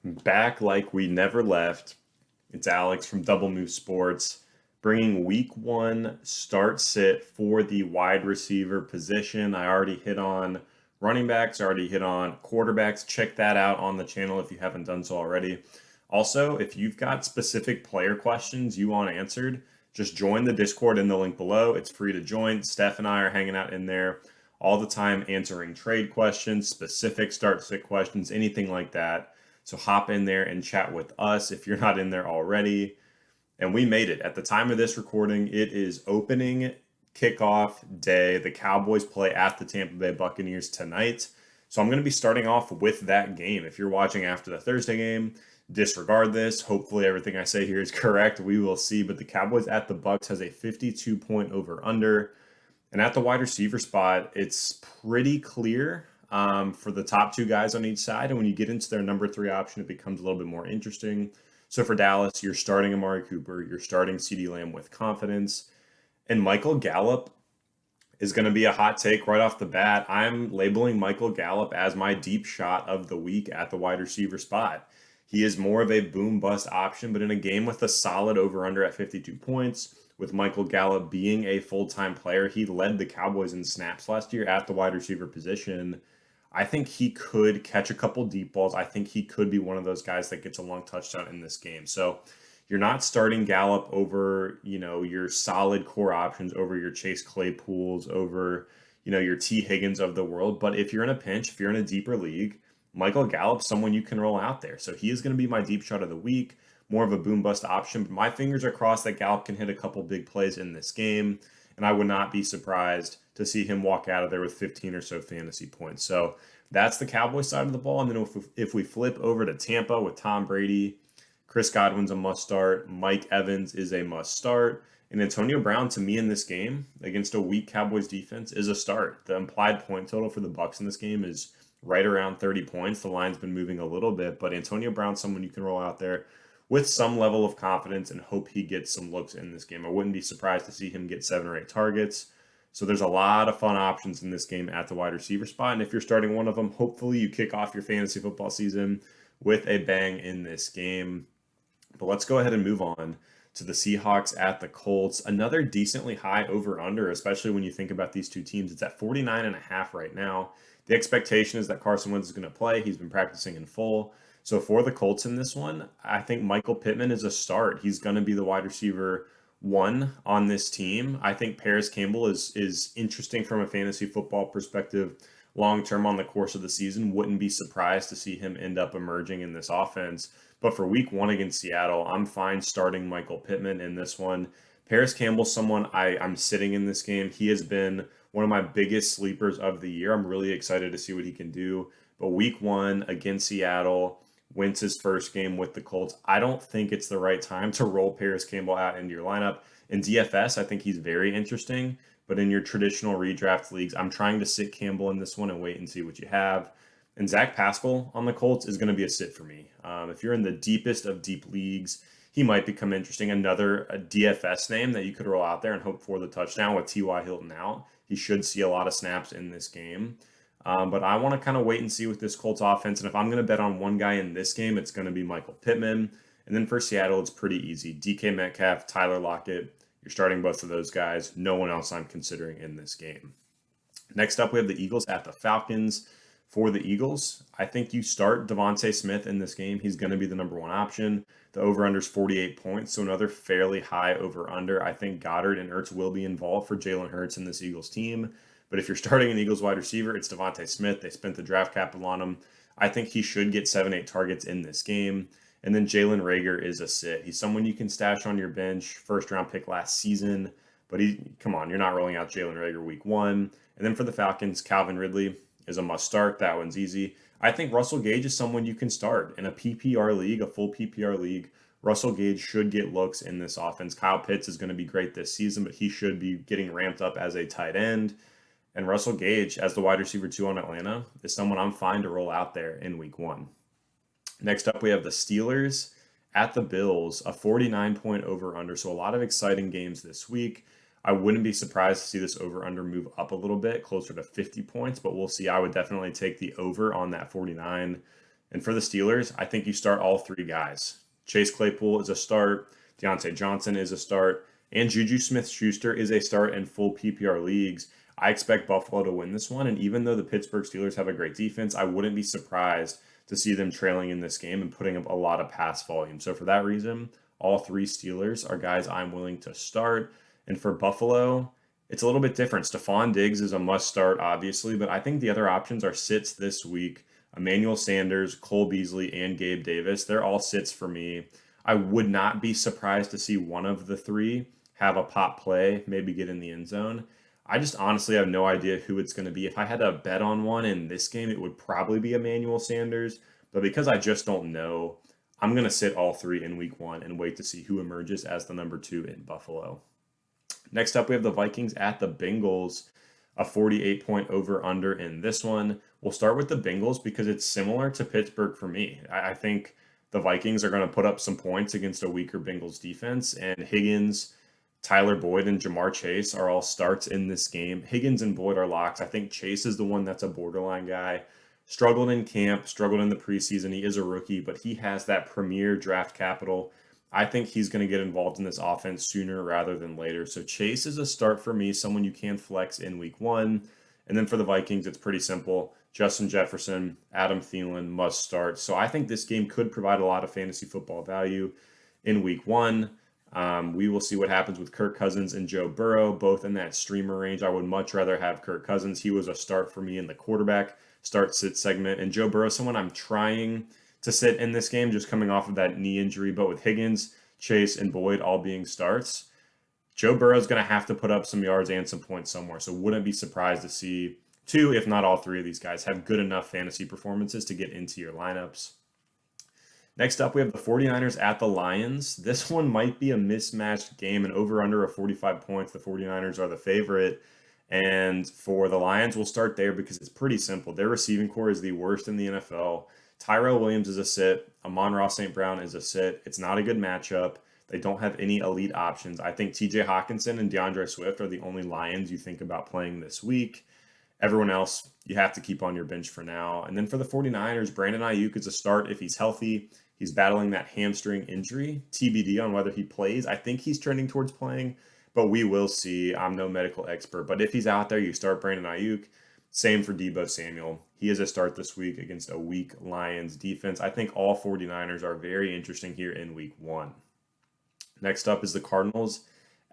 Back like we never left. It's Alex from Double Move Sports, bringing week one start sit for the wide receiver position. I already hit on running backs, I already hit on quarterbacks. Check that out on the channel if you haven't done so already. Also, if you've got specific player questions you want answered, just join the Discord in the link below. It's free to join. Steph and I are hanging out in there all the time answering trade questions, specific start sit questions, anything like that. So hop in there and chat with us if you're not in there already. And we made it. At the time of this recording, it is opening kickoff day. The Cowboys play at the Tampa Bay Buccaneers tonight. So I'm going to be starting off with that game. If you're watching after the Thursday game, disregard this. Hopefully everything I say here is correct. We will see. But the Cowboys at the Bucs has a 52-point over-under. And at the wide receiver spot, it's pretty clear for the top two guys on each side. And when you get into their number three option, it becomes a little bit more interesting. So for Dallas, you're starting Amari Cooper, you're starting CeeDee Lamb with confidence. And Michael Gallup is going to be a hot take right off the bat. I'm labeling Michael Gallup as my deep shot of the week at the wide receiver spot. He is more of a boom bust option, but in a game with a solid over-under at 52 points, with Michael Gallup being a full-time player, he led the Cowboys in snaps last year at the wide receiver position. I think he could catch a couple deep balls. I think he could be one of those guys that gets a long touchdown in this game. So you're not starting Gallup over, your solid core options, over your Chase Claypools, over, your T. Higgins of the world. But if you're in a pinch, if you're in a deeper league, Michael Gallup's someone you can roll out there. So he is going to be my deep shot of the week, more of a boom bust option. But my fingers are crossed that Gallup can hit a couple big plays in this game. And I would not be surprised to see him walk out of there with 15 or so fantasy points. So that's the Cowboys side of the ball. And then if we flip over to Tampa with Tom Brady, Chris Godwin's a must start. Mike Evans is a must start. And Antonio Brown, to me in this game, against a weak Cowboys defense, is a start. The implied point total for the Bucs in this game is right around 30 points. The line's been moving a little bit, but Antonio Brown's someone you can roll out there with some level of confidence and hope he gets some looks in this game. I wouldn't be surprised to see him get 7 or 8 targets. So there's a lot of fun options in this game at the wide receiver spot. And if you're starting one of them, hopefully you kick off your fantasy football season with a bang in this game. But let's go ahead and move on to the Seahawks at the Colts. Another decently high over-under, especially when you think about these two teams. It's at 49.5 right now. The expectation is that Carson Wentz is going to play. He's been practicing in full. So for the Colts in this one, I think Michael Pittman is a start. He's going to be the wide receiver one on this team. I think Paris Campbell is interesting from a fantasy football perspective long-term on the course of the season. Wouldn't be surprised to see him end up emerging in this offense. But for week one against Seattle, I'm fine starting Michael Pittman in this one. Paris Campbell's someone I'm sitting in this game. He has been one of my biggest sleepers of the year. I'm really excited to see what he can do. But week one against Seattle, Wentz's first game with the Colts, I don't think it's the right time to roll Paris Campbell out into your lineup. In DFS, I think he's very interesting. But in your traditional redraft leagues, I'm trying to sit Campbell in this one and wait and see what you have. And Zach Pascal on the Colts is going to be a sit for me. If you're in the deepest of deep leagues, he might become interesting. Another DFS name that you could roll out there and hope for the touchdown with T.Y. Hilton out. He should see a lot of snaps in this game. But I want to kind of wait and see with this Colts offense. And if I'm going to bet on one guy in this game, it's going to be Michael Pittman. And then for Seattle, it's pretty easy. DK Metcalf, Tyler Lockett. You're starting both of those guys. No one else I'm considering in this game. Next up, we have the Eagles at the Falcons. For the Eagles, I think you start Devonta Smith in this game. He's going to be the number one option. The over-under is 48 points, so another fairly high over-under. I think Goddard and Ertz will be involved for Jalen Hurts in this Eagles team. But if you're starting an Eagles wide receiver, it's Devonta Smith. They spent the draft capital on him. I think he should get 7-8 targets in this game. And then Jalen Reagor is a sit. He's someone you can stash on your bench, first-round pick last season. But come on, you're not rolling out Jalen Reagor week one. And then for the Falcons, Calvin Ridley is a must start. That one's easy. I think Russell Gage is someone you can start in a PPR league, a full PPR league. Russell Gage should get looks in this offense. Kyle Pitts is going to be great this season, but he should be getting ramped up as a tight end. And Russell Gage, as the wide receiver 2 on Atlanta, is someone I'm fine to roll out there in week one. Next up, we have the Steelers at the Bills, a 49-point over-under. So a lot of exciting games this week. I wouldn't be surprised to see this over-under move up a little bit, closer to 50 points, but we'll see. I would definitely take the over on that 49. And for the Steelers, I think you start all three guys. Chase Claypool is a start, Deontay Johnson is a start, and Juju Smith-Schuster is a start in full PPR leagues. I expect Buffalo to win this one, and even though the Pittsburgh Steelers have a great defense, I wouldn't be surprised to see them trailing in this game and putting up a lot of pass volume. So for that reason, all three Steelers are guys I'm willing to start. And for Buffalo, it's a little bit different. Stephon Diggs is a must start, obviously, but I think the other options are sits this week. Emmanuel Sanders, Cole Beasley, and Gabe Davis. They're all sits for me. I would not be surprised to see one of the three have a pop play, maybe get in the end zone. I just honestly have no idea who it's going to be. If I had to bet on one in this game, it would probably be Emmanuel Sanders. But because I just don't know, I'm going to sit all three in week one and wait to see who emerges as the number 2 in Buffalo. Next up, we have the Vikings at the Bengals, a 48-point over-under in this one. We'll start with the Bengals because it's similar to Pittsburgh for me. I think the Vikings are going to put up some points against a weaker Bengals defense, and Higgins, Tyler Boyd, and Jamar Chase are all starts in this game. Higgins and Boyd are locks. I think Chase is the one that's a borderline guy. Struggled in camp, struggled in the preseason. He is a rookie, but he has that premier draft capital. I think he's going to get involved in this offense sooner rather than later. So Chase is a start for me, someone you can flex in week one. And then for the Vikings, it's pretty simple. Justin Jefferson, Adam Thielen must start. So I think this game could provide a lot of fantasy football value in week one. We will see what happens with Kirk Cousins and Joe Burrow, both in that streamer range. I would much rather have Kirk Cousins. He was a start for me in the quarterback start-sit segment. And Joe Burrow, someone I'm trying to sit in this game, just coming off of that knee injury. But with Higgins, Chase, and Boyd all being starts, Joe Burrow is going to have to put up some yards and some points somewhere. So wouldn't be surprised to see 2, if not all 3 of these guys have good enough fantasy performances to get into your lineups. Next up, we have the 49ers at the Lions. This one might be a mismatched game, and over under of 45 points. The 49ers are the favorite. And for the Lions, we'll start there because it's pretty simple. Their receiving core is the worst in the NFL. Tyrell Williams is a sit. Amon-Ra St. Brown is a sit. It's not a good matchup. They don't have any elite options. I think TJ Hawkinson and DeAndre Swift are the only Lions you think about playing this week. Everyone else, you have to keep on your bench for now. And then for the 49ers, Brandon Ayuk is a start if he's healthy. He's battling that hamstring injury. TBD on whether he plays. I think he's trending towards playing, but we will see. I'm no medical expert. But if he's out there, you start Brandon Ayuk. Same for Deebo Samuel. He is a start this week against a weak Lions defense. I think all 49ers are very interesting here in week one. Next up is the Cardinals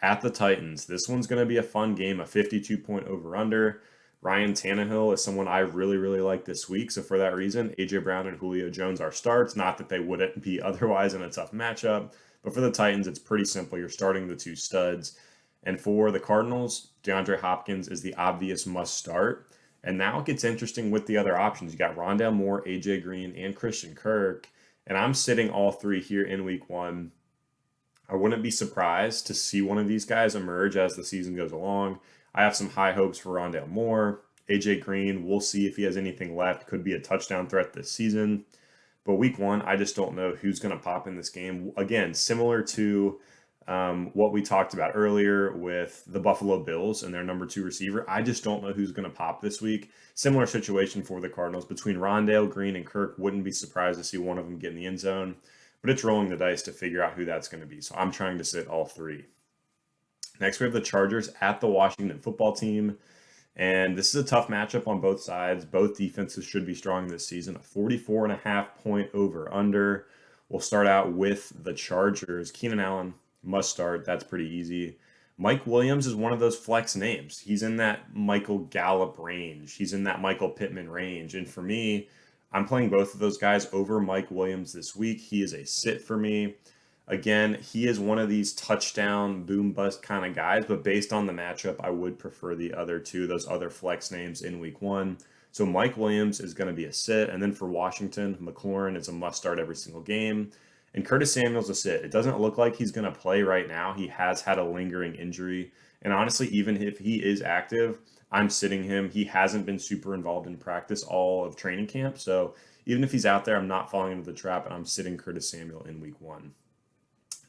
at the Titans. This one's going to be a fun game, a 52-point over-under. Ryan Tannehill is someone I really, really like this week. So for that reason, A.J. Brown and Julio Jones are starts. Not that they wouldn't be otherwise in a tough matchup. But for the Titans, it's pretty simple. You're starting the 2 studs. And for the Cardinals, DeAndre Hopkins is the obvious must start. And now it gets interesting with the other options. You got Rondale Moore, A.J. Green, and Christian Kirk. And I'm sitting all 3 here in week one. I wouldn't be surprised to see one of these guys emerge as the season goes along. I have some high hopes for Rondale Moore. A.J. Green, we'll see if he has anything left. Could be a touchdown threat this season. But week one, I just don't know who's going to pop in this game. Again, similar to what we talked about earlier with the Buffalo Bills and their number 2 receiver. I just don't know who's going to pop this week. Similar situation for the Cardinals. Between Rondale, Green, and Kirk, wouldn't be surprised to see one of them get in the end zone. But it's rolling the dice to figure out who that's going to be. So I'm trying to sit all 3. Next, we have the Chargers at the Washington football team. And this is a tough matchup on both sides. Both defenses should be strong this season. A 44.5-point over-under. We'll start out with the Chargers. Keenan Allen must start. That's pretty easy. Mike Williams is one of those flex names. He's in that Michael Gallup range. He's in that Michael Pittman range. And for me, I'm playing both of those guys over Mike Williams this week. He is a sit for me. Again, he is one of these touchdown, boom-bust kind of guys, but based on the matchup, I would prefer the other 2, those other flex names in week one. So Mike Williams is going to be a sit, and then for Washington, McLaurin is a must-start every single game, and Curtis Samuel's a sit. It doesn't look like he's going to play right now. He has had a lingering injury, and honestly, even if he is active, I'm sitting him. He hasn't been super involved in practice all of training camp, so even if he's out there, I'm not falling into the trap, and I'm sitting Curtis Samuel in week one.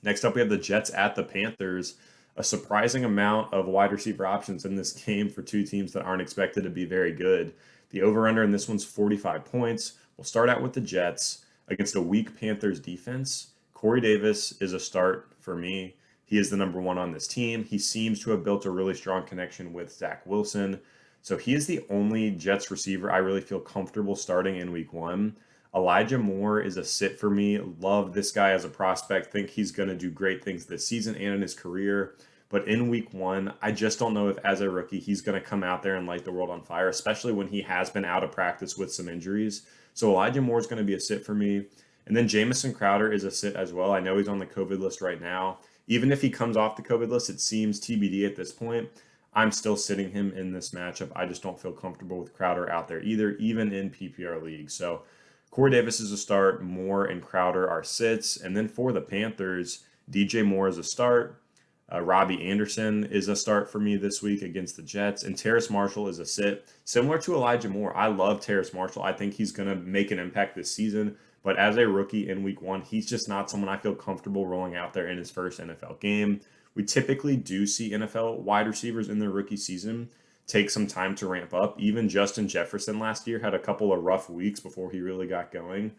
Next up, we have the Jets at the Panthers. A surprising amount of wide receiver options in this game for 2 teams that aren't expected to be very good. The over-under in this one's 45 points. We'll start out with the Jets against a weak Panthers defense. Corey Davis is a start for me. He is the number one on this team. He seems to have built a really strong connection with Zach Wilson. So he is the only Jets receiver I really feel comfortable starting in week one. Elijah Moore is a sit for me. Love this guy as a prospect. Think he's going to do great things this season and in his career. But in week one, I just don't know if as a rookie, he's going to come out there and light the world on fire, especially when he has been out of practice with some injuries. So Elijah Moore is going to be a sit for me. And then Jamison Crowder is a sit as well. I know he's on the COVID list right now. Even if he comes off the COVID list, it seems TBD at this point. I'm still sitting him in this matchup. I just don't feel comfortable with Crowder out there either, even in PPR leagues. So Corey Davis is a start. Moore and Crowder are sits. And then for the Panthers, DJ Moore is a start. Robbie Anderson is a start for me this week against the Jets. And Terrace Marshall is a sit. Similar to Elijah Moore, I love Terrace Marshall. I think he's going to make an impact this season. But as a rookie in week one, he's just not someone I feel comfortable rolling out there in his first NFL game. We typically do see NFL wide receivers in their rookie season take some time to ramp up. Even Justin Jefferson last year had a couple of rough weeks before he really got going.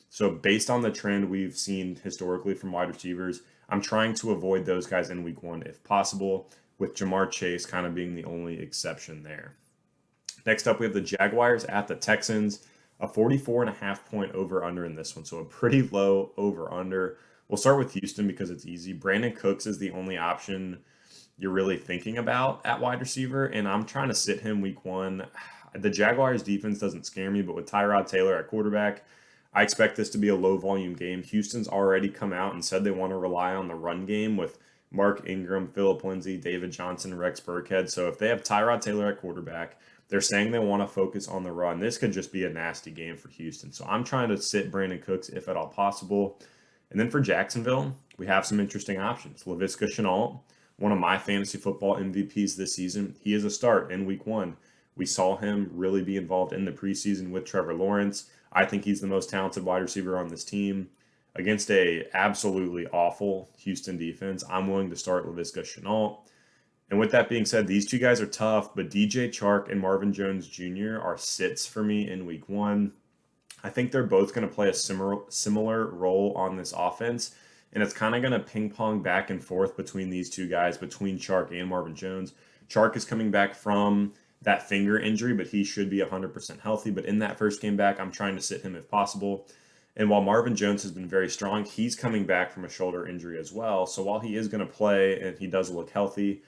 So based on the trend we've seen historically from wide receivers, I'm trying to avoid those guys in week one if possible, with Jamar Chase kind of being the only exception there. Next up, we have the Jaguars at the Texans, a 44.5 point over-under in this one. So a pretty low over-under. We'll start with Houston because it's easy. Brandon Cooks is the only option you're really thinking about at wide receiver, and I'm trying to sit him week one. The Jaguars defense doesn't scare me, but with Tyrod Taylor at quarterback, I expect this to be a low-volume game. Houston's already come out and said they want to rely on the run game with Mark Ingram, Phillip Lindsay, David Johnson, Rex Burkhead. So if they have Tyrod Taylor at quarterback, they're saying they want to focus on the run. This could just be a nasty game for Houston. So I'm trying to sit Brandon Cooks if at all possible. And then for Jacksonville, we have some interesting options. Laviska Shenault, one of my fantasy football MVPs this season, he is a start in week one. We saw him really be involved in the preseason with Trevor Lawrence. I think he's the most talented wide receiver on this team. Against a absolutely awful Houston defense, I'm willing to start Laviska Shenault. And with that being said, these two guys are tough, but DJ Chark and Marvin Jones Jr. are sits for me in week one. I think they're both going to play a similar role on this offense, and it's kind of going to ping pong back and forth between these two guys, between Chark and Marvin Jones. Chark is coming back from that finger injury, but he should be 100% healthy. But in that first game back, I'm trying to sit him if possible. And while Marvin Jones has been very strong, he's coming back from a shoulder injury as well. So while he is going to play and he does look healthy,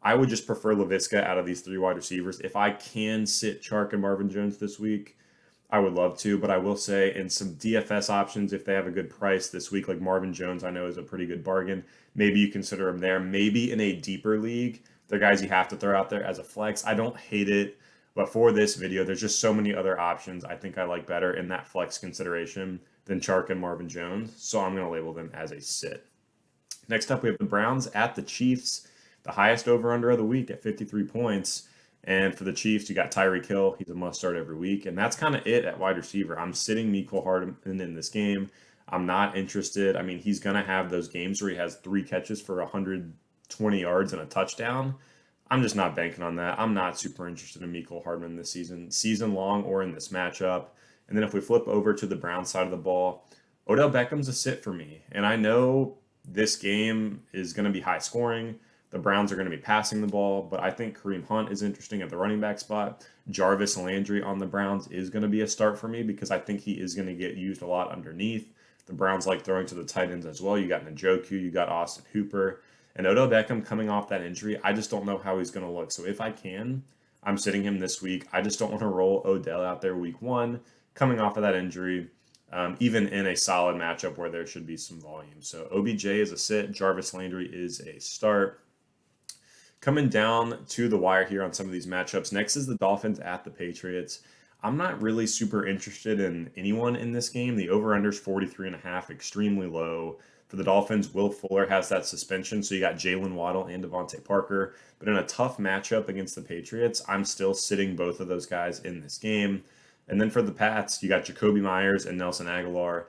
I would just prefer Laviska out of these three wide receivers. If I can sit Chark and Marvin Jones this week, I would love to, but I will say in some DFS options, if they have a good price this week, like Marvin Jones, I know is a pretty good bargain. Maybe you consider him there. Maybe in a deeper league, they're guys you have to throw out there as a flex. I don't hate it, but for this video, there's just so many other options I think I like better in that flex consideration than Chark and Marvin Jones, so I'm going to label them as a sit. Next up, we have the Browns at the Chiefs, the highest over-under of the week at 53 points. And for the Chiefs, you got Tyreek Hill. He's a must-start every week. And that's kind of it at wide receiver. I'm sitting Mecole Hardman in this game. I'm not interested. I mean, he's going to have those games where he has 3 catches for 120 yards and a touchdown. I'm just not banking on that. I'm not super interested in Mecole Hardman this season long or in this matchup. And then if we flip over to the Browns side of the ball, Odell Beckham's a sit for me. And I know this game is going to be high scoring. The Browns are going to be passing the ball, but I think Kareem Hunt is interesting at the running back spot. Jarvis Landry on the Browns is going to be a start for me because I think he is going to get used a lot underneath. The Browns like throwing to the tight ends as well. You got Njoku, you got Austin Hooper, and Odell Beckham coming off that injury. I just don't know how he's going to look. So if I can, I'm sitting him this week. I just don't want to roll Odell out there week one, coming off of that injury, even in a solid matchup where there should be some volume. So OBJ is a sit. Jarvis Landry is a start. Coming down to the wire here on some of these matchups. Next is the Dolphins at the Patriots. I'm not really super interested in anyone in this game. The over-under is 43.5, extremely low. For the Dolphins, Will Fuller has that suspension, so you got Jalen Waddle and Devontae Parker. But in a tough matchup against the Patriots, I'm still sitting both of those guys in this game. And then for the Pats, you got Jacoby Myers and Nelson Aguilar.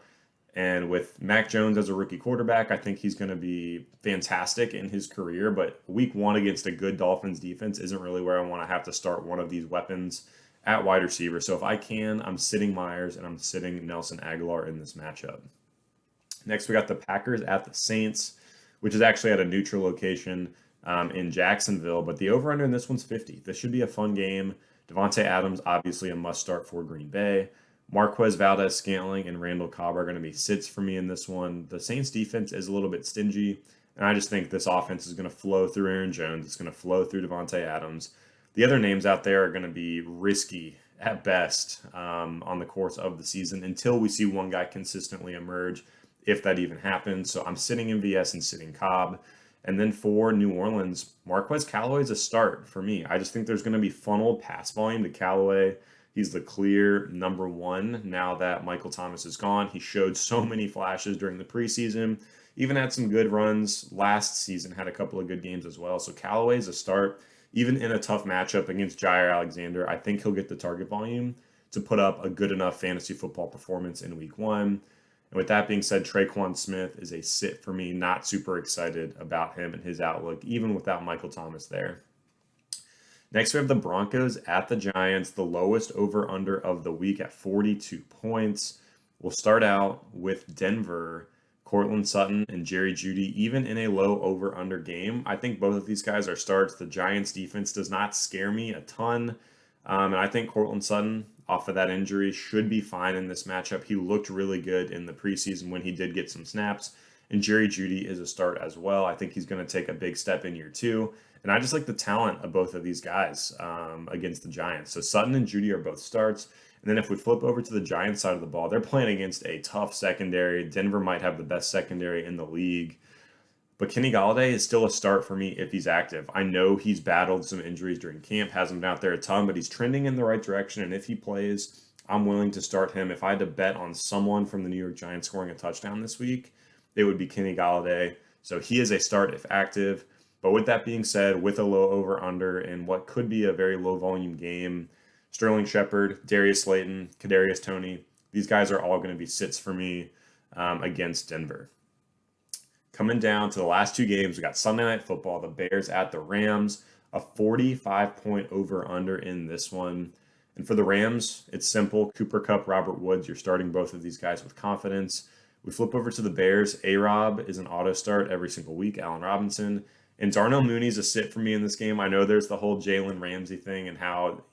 And with Mac Jones as a rookie quarterback, I think he's going to be fantastic in his career. But week one against a good Dolphins defense isn't really where I want to have to start one of these weapons at wide receiver. So if I can, I'm sitting Myers and I'm sitting Nelson Aguilar in this matchup. Next, we got the Packers at the Saints, which is actually at a neutral location in Jacksonville. But the over-under in this one's 50. This should be a fun game. Devontae Adams, obviously a must-start for Green Bay. Marquez Valdes-Scantling and Randall Cobb are going to be sits for me in this one. The Saints defense is a little bit stingy, and I just think this offense is going to flow through Aaron Jones. It's going to flow through Devontae Adams. The other names out there are going to be risky at best on the course of the season until we see one guy consistently emerge, if that even happens. So I'm sitting MVS and sitting Cobb. And then for New Orleans, Marquez Callaway is a start for me. I just think there's going to be funneled pass volume to Callaway. He's the clear number one now that Michael Thomas is gone. He showed so many flashes during the preseason, even had some good runs last season, had a couple of good games as well. So Callaway is a start. Even in a tough matchup against Jair Alexander, I think he'll get the target volume to put up a good enough fantasy football performance in week one. And with that being said, Traquan Smith is a sit for me. Not super excited about him and his outlook, even without Michael Thomas there. Next, we have the Broncos at the Giants, the lowest over-under of the week at 42 points. We'll start out with Denver, Cortland Sutton, and Jerry Jeudy, even in a low over-under game. I think both of these guys are starts. The Giants' defense does not scare me a ton. And I think Cortland Sutton, off of that injury, should be fine in this matchup. He looked really good in the preseason when he did get some snaps. And Jerry Jeudy is a start as well. I think he's going to take a big step in year two. And I just like the talent of both of these guys against the Giants. So Sutton and Jeudy are both starts. And then if we flip over to the Giants side of the ball, they're playing against a tough secondary. Denver might have the best secondary in the league. But Kenny Golladay is still a start for me if he's active. I know he's battled some injuries during camp, hasn't been out there a ton, but he's trending in the right direction. And if he plays, I'm willing to start him. If I had to bet on someone from the New York Giants scoring a touchdown this week, it would be Kenny Golladay. So he is a start if active. But with that being said, with a low over-under in what could be a very low-volume game, Sterling Shepard, Darius Slayton, Kadarius Toney, these guys are all going to be sits for me against Denver. Coming down to the last two games, we got Sunday Night Football, the Bears at the Rams, a 45-point over-under in this one. And for the Rams, it's simple. Cooper Kupp, Robert Woods, you're starting both of these guys with confidence. We flip over to the Bears. A-Rob is an auto start every single week, Allen Robinson. And Darnell Mooney's a sit for me in this game. I know there's the whole Jalen Ramsey thing and how,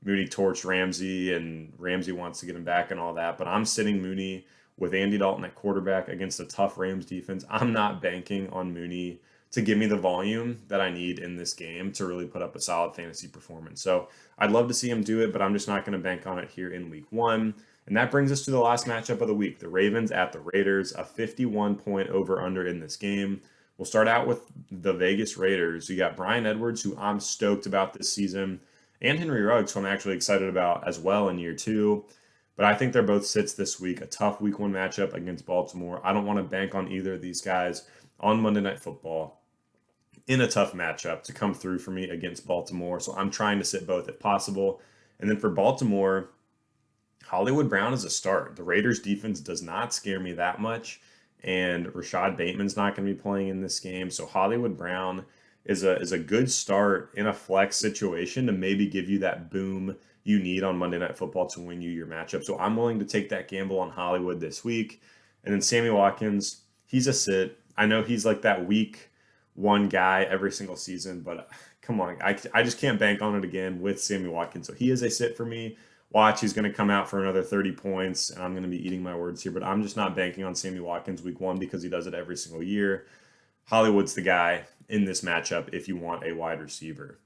Mooney torched Ramsey and Ramsey wants to get him back and all that. But I'm sitting Mooney with Andy Dalton at quarterback against a tough Rams defense. I'm not banking on Mooney to give me the volume that I need in this game to really put up a solid fantasy performance. So I'd love to see him do it, but I'm just not going to bank on it here in week one. And that brings us to the last matchup of the week, the Ravens at the Raiders, a 51-point over-under in this game. We'll start out with the Vegas Raiders. You got Bryan Edwards, who I'm stoked about this season, and Henry Ruggs, who I'm actually excited about as well in year two. But I think they're both sits this week, a tough week one matchup against Baltimore. I don't want to bank on either of these guys on Monday Night Football in a tough matchup to come through for me against Baltimore. So I'm trying to sit both if possible. And then for Baltimore, Hollywood Brown is a start. The Raiders defense does not scare me that much. And Rashad Bateman's not going to be playing in this game. So Hollywood Brown is a good start in a flex situation to maybe give you that boom you need on Monday Night Football to win you your matchup. So I'm willing to take that gamble on Hollywood this week. And then Sammy Watkins, he's a sit. I know he's like that week one guy every single season, but come on, I just can't bank on it again with Sammy Watkins. So he is a sit for me. Watch, he's going to come out for another 30 points, and I'm going to be eating my words here, but I'm just not banking on Sammy Watkins week one because he does it every single year. Hollywood's the guy in this matchup if you want a wide receiver.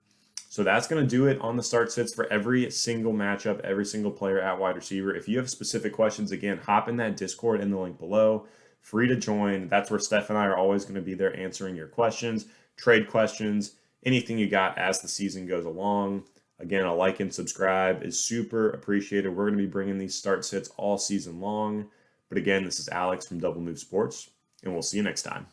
So that's going to do it on the start sits for every single matchup, every single player at wide receiver. If you have specific questions, again, hop in that Discord in the link below. Free to join. That's where Stef and I are always going to be there answering your questions, trade questions, anything you got as the season goes along. Again, a like and subscribe is super appreciated. We're going to be bringing these start sits all season long. But again, this is Alex from Double Move Sports, and we'll see you next time.